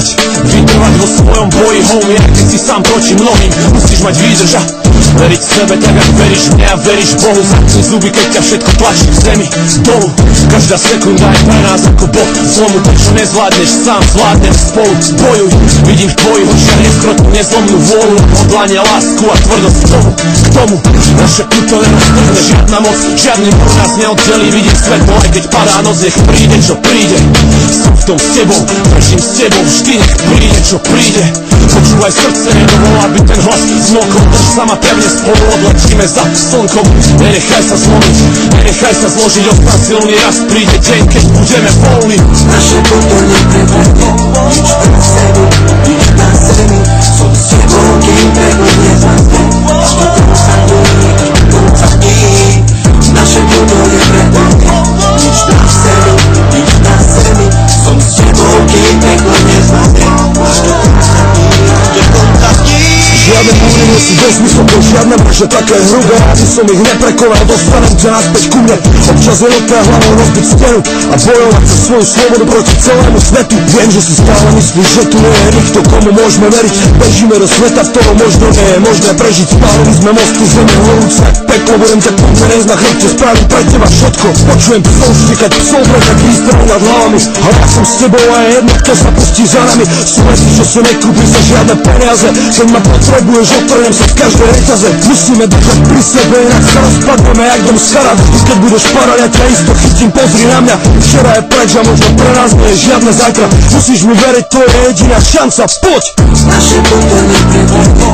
vyhrať, vytrvať vo svojom boji, homie, aj keď si sám proti mnohým. Musíš mať výdrž a veriť sebe tak, ak veríš mne a veríš Bohu. Zatni zuby, keď ťa všetko tlačí k zemi dolu. Každá sekunda je pre nás ako bod zlomu. To, čo nezvládneš sám, zvládnem spolu. Bojuj, vidím v tvojich očiach neskrotnú, nezlomnú vôľu, odhodlanie, lásku a tvrdosť k tomu. Naše puto neroztrhne žiadna moc, žiadny mor nás neoddelí. Vidím svetlo, aj keď padá noc, nech príde, čo príde. Som v tom s tebou, držím s tebou, vždy nech príde, čo príde. Počúvaj srdce, nedovol, aby ten hlas zmokol. Drž sa ma pevne, spolu odletíme za slnkom. Nenechaj sa zlomiť, nenechaj sa zložiť, ostan silný, raz príde deň, keď budeme voľní. Naše puto neprepadne, nič na sebi, nič na zemi. Som s tebou, kým peklo nezvazne, ešte tu sa dní, konca dní. Naše puto neprepadne, nič na sebi, nič na zemi. Som s tebou, kým peklo nezvazne, ešte tu sa dní, konca dní. Žiadne múry nie sú bez vysoko, žiadne mrže také hrubé, aby som ich neprekonal, dostanem ťa naspäť ku mne. Občas je nutné hlavou rozbiť stenu a bojovať za svoju slobodu proti celému svetu. Viem, že si stále myslíš, že tu nie je nikto, komu môžeme veriť. Bežíme do sveta, v ktorom možno nie je možné prežiť. Spálili sme mosty, zeme horúce, peklo, budem ťa pomeriť na chrbte, spravím pre teba všetko. Počujem psov štikať, psov brekať výstrel nad hlavami, ale ja som s tebou a je jedno, kto sa pustí za nami. Sú veci, čo sa nekúpi za žiadne peniaze, keď ma potrebuješ, otrnem sa v každej reťaze. Musíme držať pri sebe, inak sa rozpadneme jak dom z charat. Keď budeš padať, ja ťa isto chytím, pozri na mňa. Včera je preč a možno pre nás nie je žiadne zajtra. Musíš mi veriť, to je jediná šanca, poď! Naše puto neprepadne,